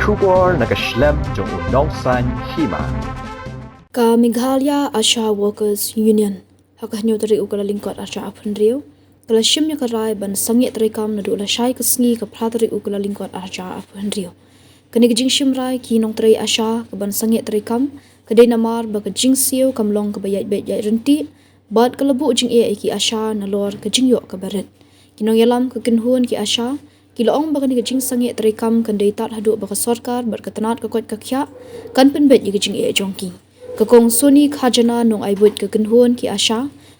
Shubor nakaslem jong unong san hima. Ka Meghalaya Asha Workers Union hakahnya dari ukala lingkot Asha Aphendrio kala shimnya karai ban sangit rekam nadu la shai kasngi ka pratari ukala lingkot Asha Aphendrio kani gijing shimrai ki nong trai Asha ka ban sangit rekam kadai namar ba ka jing siu kamlong ka bayat bayat renti bad kalabu jing e ki Asha nalor ka jing yo ka baret kinong yalam ka kinhuan ki Asha kilaong ba kani gijing sangit rekam kandai tat hadu ba ka sarkar bar ka tanat ka kot ka khya kan penbet yi gijing e jongki kakong suni khajana nong aibut ka kinhuan ki Asha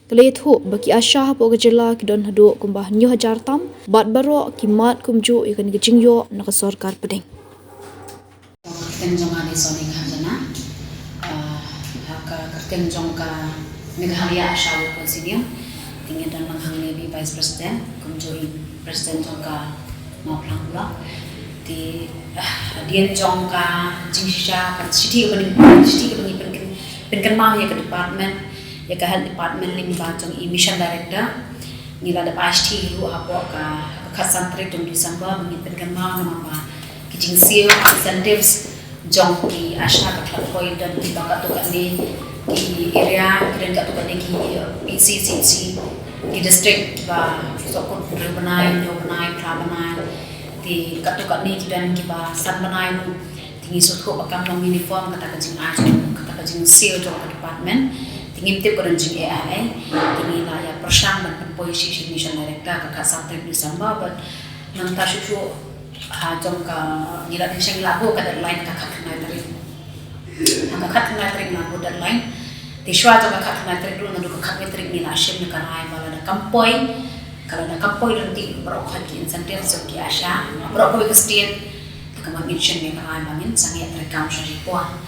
kalay thu baki Asha hapo gajela ki don hadu kumbah nyo hajar tam bat baro ki mat kumju ikan gijing yo naka sarkar pedeng Kerkenjong ali soni khajana haka kerkenjong ka Meghalaya Asha Workers Union tinggal dan langhang lebi Vice President kumju President jong ka maplang pula di dian jong ka jingsha ka city ka bani penken mau ya ke department ya ke health department ling ba jong mission director nila da pasti lu hapo ka kasantri jong December mengi penken mau nama ba kijing seal incentives jong ki Asha ka koi dan di baka tu kan di area dan ka tu kan di PCCC di district ba sokot berbenai nyobenai prabenai di katukat ni dan kita sanbanai nu tinggi sotko bakam long uniform kata kajing kata kajing seal jong ke department tinggi tip kerenjing AI tinggi lah ya persang dan posisi mission director kakak sampai Desember but nang tashu ha jong ka ngira di sing lagu ka deadline kakak kena tarik kakak kena tarik lagu deadline di shwa jong kakak kena tarik dulu nadu kakak tarik ni nasim ni kanai bala da kampoi kalau nak kampoi nanti berokhat ki insentif so ki Asha berokhat ke state ka mention ni kanai bangin sangat rekam sari puan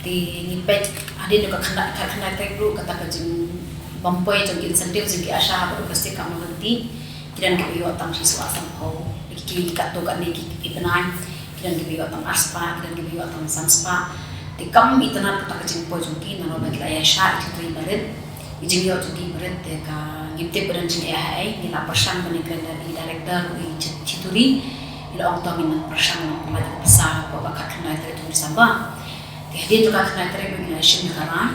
di nipet adin ka kena tarik dulu kata kajing kampoi jong insentif so ki Asha berokhat state ka nanti kidan ki yo tam si swasam ho ki kat tu kat ni ki penai kidan ki yo tam aspa kidan ki yo tam sanspa di kam itanan kata kajing poi jong ki nalo bagi Asha itu tri baret ijing yo tudi baret ka ngimte beranjing AI nila persang penegran dari director di Cituri nila orang tua minat persang lagi besar bawa kakak itu bersama dia juga kakak itu begini shim negara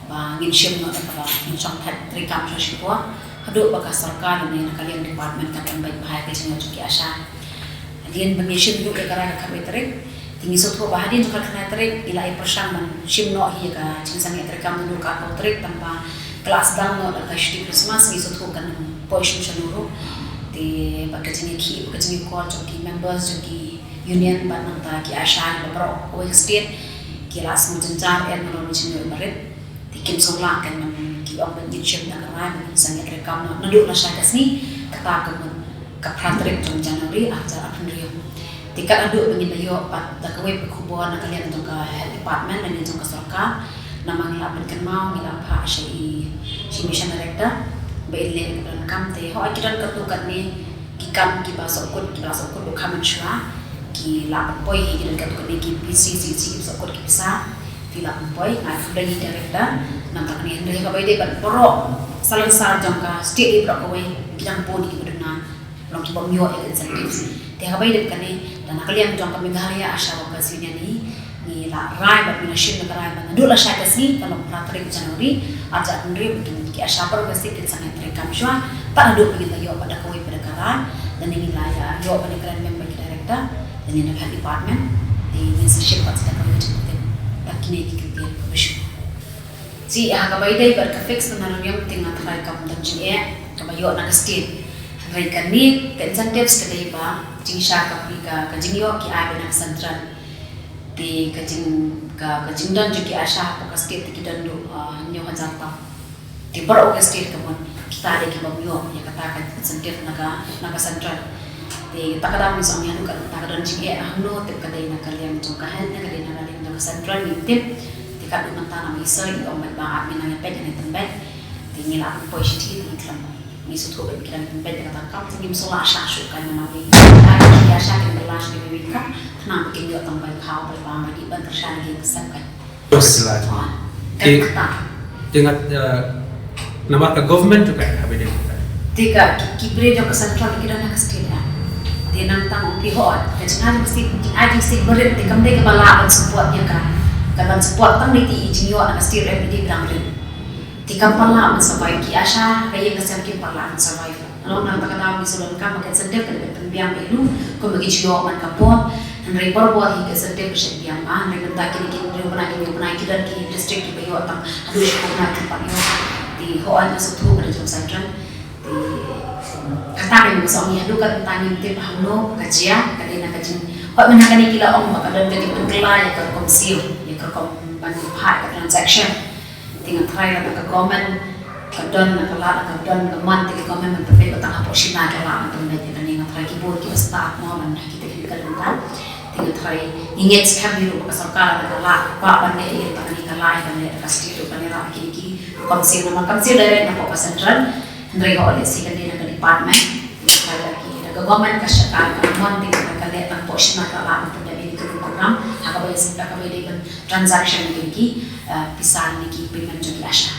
bangin shim no apa insang hat rekam sosial hadu baka sarkar ni kalian department kalian baik bahaya kesini juga Asha dia bangin shim juga negara kakak itu tinggi soto bahaya juga kakak itu nila persang man shim no hi ka cincang rekam dulu kakak itu tanpa kelas dang no ka shti Christmas ni sotu kan poishu chanuru di bakajini ki bakajini ko joki members joki union ban ta ki Asha bro o state ki las mo janjar en no chinu baret di kim songla kan man ki ong ban jim na rai ban sangat rekam no nadu la shakas ni kata ka ka pratrik jong Januari ajar April tikat adu bangin yo pat da ka we kubon na kalian jong ka department dan jong ka sarkar nama ngilap mau ngilap ha si mission director beile dan kam te ho akiran katukan ni kikam ki basokut kamen shwa ki lap poi akiran katukan ni ki PCCC basokut ki bisa ti lap poi na fuda ni director nam tak ni ndai ka baide ban poro salang sar jangka state ibra ko we kidang poni ki beduna long ki bom yo incentives te ka baide kan ni dan kalian jangka Meghalaya Asha Workers Union ni la rai bat minashin na rai ban dula sha kasi kalau pratrik Januari aja ndri betul ki Asha par kasi kin sangat rekam shwa ta adu begin yo pada koi pada karan dan ini la ya yo pada karan member director dan ini health department di leadership pat sta koi jete takini ki ki beshu si ha ka baidai bar ka fix na nyam tinga trai kam dan ji ka bayo na state rai kan ni incentives ka dai ba jingsha ka ka jingyo ki ai na central di kajing dan juga Asha apa state kita dulu nyo hajata di baro state kamu kita ada ki bamyo ya katakan insentif naga central di takadam misalnya kan takadam juga ahno tip kadai na kalian jongkahan na kadai na kalian naga central ni tip di kadu mantana misal om ba minang pet ni tempat di ngila posisi di iklan misu to be kiran tempat kata kam tinggi misola Asha kan nabi ai Asha kan belas di bibika na bikin yo tambah kau berbama di banter lagi kesakan. Dengan nama ke government juga ada beda. Tiga kibre jo kesantral kita nak kestina. tinang tang pihon kecil mesti mesti berit di kamde kepala support ya kan support tang di jinyo na mesti remedi bilang rin di kampala survive ki asha kaya kasam ki pala survive along nang takata mi sulon ka makan sedep ka betul biang elu ko magi jinyo man kapon and report buat hingga sedep ka biang nang tak kini kita ki district ki bayo tang adu ko na tempat yo di hoan sutu pada jom santran di kata yang song ya duka tentang tip hamno kajia kadena kajin hot menakani kila om makadan jadi pengkela ya ke komsil ya ke kom bantu part transaction tinggal try la ke government kadon na kala kadon ke man ke government tapi ko tang aposina kala untuk menjadi ning try ki bor ki start mo man kita ki kadon tinggal try inget skam biru ke sarkar na kala pa panne ya tani kala ya ne ka state ko ne ra ki komsil na komsil direct na po central Hendri ko ulit si kanina ka department lagi ke government ka siya ka monting na kalit ang portion na kalaman po na binito ng program hakabay din transaction ni ki pisan ni ki payment yung lasya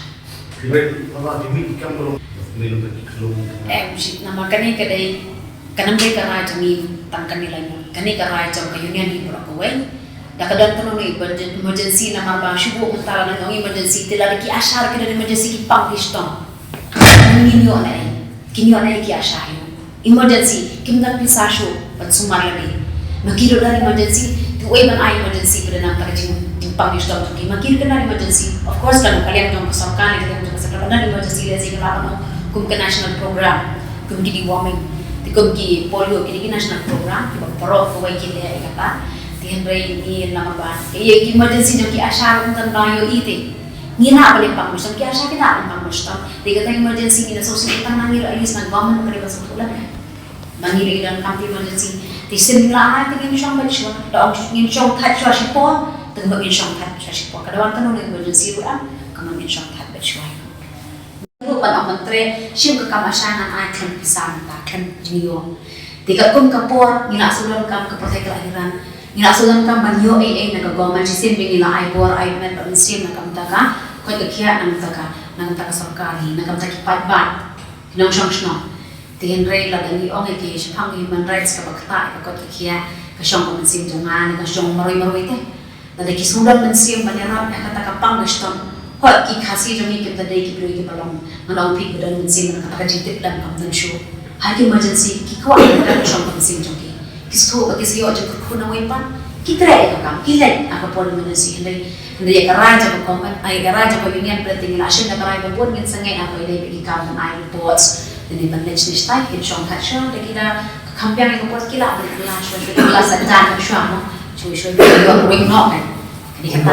nama kani kadai kanang kay karay jami tang kanila yun kani karay jam ka union ni pura kawel dakadan tanong ni emergency na mabang syubo untala na ng emergency tila ki asyar kita emergency ki pang-istong kinyo na ki asyahin emergency kimdak pisasyo pat sumar labi makiro na emergency tuway man ay emergency pada nang takajing pang-istong ki makiro na emergency of course kan kalian jong kasarkan kalian jong kasarkan na emergency kasi kalaban kum ka national program kum ki warming kum ki polio ki national program ki paro ko way ki le kata tihenray ni lamaban ki emergency jong ki asyar untan bayo ite ngina balik pang-mustam kaya siya kita pang-mustam di kata emergency ngina so kita nangiro ayos na government kaya sa tulan nangiro ilang kampi emergency di sinila ay tingin siyang magsyon daong ngin siyang tat siya si po tingin siyang tat siya si po kadawang tanong ng emergency ruan kamangin siyang tat siya lupan ang mantre siyang kakamasyanan ay kan pisang ta kan jiniyo di kakum kapor ngina sulan kam kapatay kelahiran ngina sulan kam banyo ay nagagawman sisim nila ay bor ay men pag-sim na kamtaga kau kekia nang taka sarkari nang taka pat nang song tihenray la dani ong ke shpang human rights ka bakta ka kekia ka shong mensim jangan ka shong maroi te da ki sudan mensim banyaram ka taka pang guston hot ki khasi jongi ke tadai ki bloi ki balong nang pi budan mensim ka taka jitip dan kam dan shu har ki emergency ki ko ka shong mensim jongi kisto ka kisio jong ko na wepan kita kam kilai apa pun emergency hindi karaja ko comment ay karaja ko union preting na siya na karaja ko ngin sa ngay ako ilay bigi kam ay reports din ban lech ni stay in shong ka siya de kita kampiang ko pot kila de kila siya de kila sa dan ko siya mo shoy yo ring no kan di kata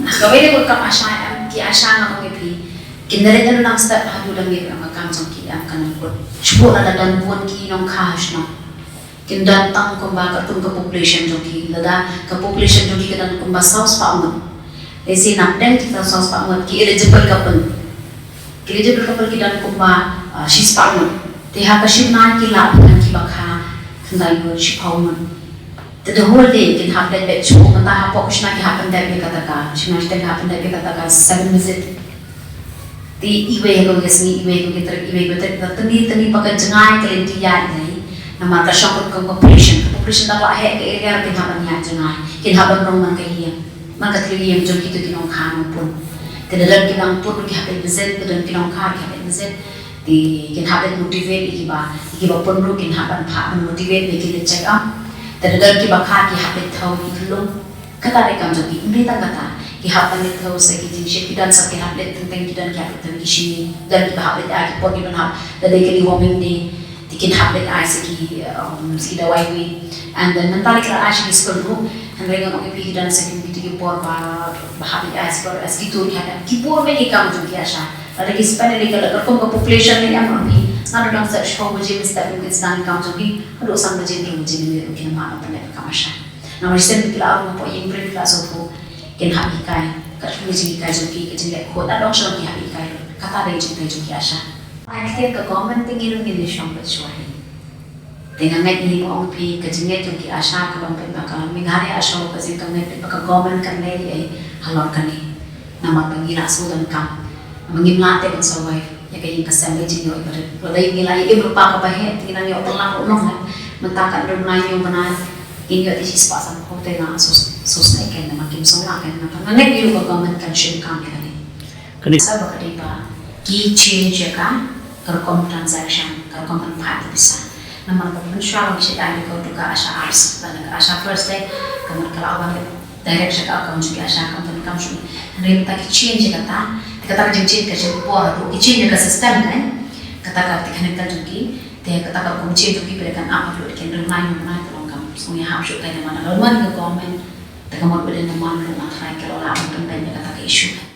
so wele ko kam asya ki asya na ko pi kindare dan nang step hadu dang ni ang kam jong ki ang kan ko chuo na dan buon ki nong khash no kindan tang kumba ka tung ka population joki lada ka population joki kindan kumba saus pa umot esi nak den kita saus pa umot ki eligible couple kindan kumba shis pa umot teha ka shibna ki la kan ki bakha kandai yo shi pa umot the whole day kin hap den bet chu mata ha pokushna ki happen da be kata ka shina shten happen da be kata ka 7 visit di iwe ko gesni iwe ko tani pakan jangai kalenti ya ni nama kasyang population tak lahir ke area kita banyak jangan kita bangun rumah kaya maka tiri yang jom kita kinong khan pun tidak kinong pun kita habis visit tidak kinong khan kita habis visit di kita habis motivate ikiba pun ru kita habis motivate kita check up tidak kita khan kita habis tahu iklum kata mereka jom ini tak kata kita habis tahu sekitar kita dan sekitar habis tentang kita kita tahu kisi dan kita habis ada pun kita habis dari kali warming ni dikin habit ay si dawai wi and then mentally kala actually school room and then on pi dan sa community ki por ba habit ay for as ki tur hada ki por me ki kam jum ki asha ada ki spend ni kala ko population ni am ni na dang sa show mo jim step in this dan kam jum ki ado sang mo jim ni ki ma na ne kam asha na mo sen ki la mo po im pre class ko ken habi kai ka mo jim kai jum ki jim ko da dong shon ki habi kai kata de jim ki asha akhir ke government tinggi ni syong bersuai dengan ngai ni mo pi ke jingai jong ki asha ko bang pe ka minghari asha ko sin ka ngai pe ka government kan nei ai halor kan ni nama pengira sudan kam mangimla te kan sawai ya ke ing kasam le jingo ibarat rodai nilai e berupa ka bahe tingina ni olang ulong mentakan rumahnya benar ini ada sih sepasang hotel yang sos kan nama kim song lah kan nama nek biru government pension kami kan ini sabak ada apa ki change kan kerkom transaction kerkom penpat bisa nama pensyarah bisa ada kau juga asal ars dan asal first day kamar kelawan direct check account juga asal company kamu hari kita ki change kata change ke sebuah tu ki change ke sistem kan kata kita juga dia kata kunci itu kita kan apa dulu kan rumah yang mana Semuanya harus kita yang mana, lalu mana ke government, kita mau beli nama mana, nak try kalau lah, mungkin banyak kata ke isu.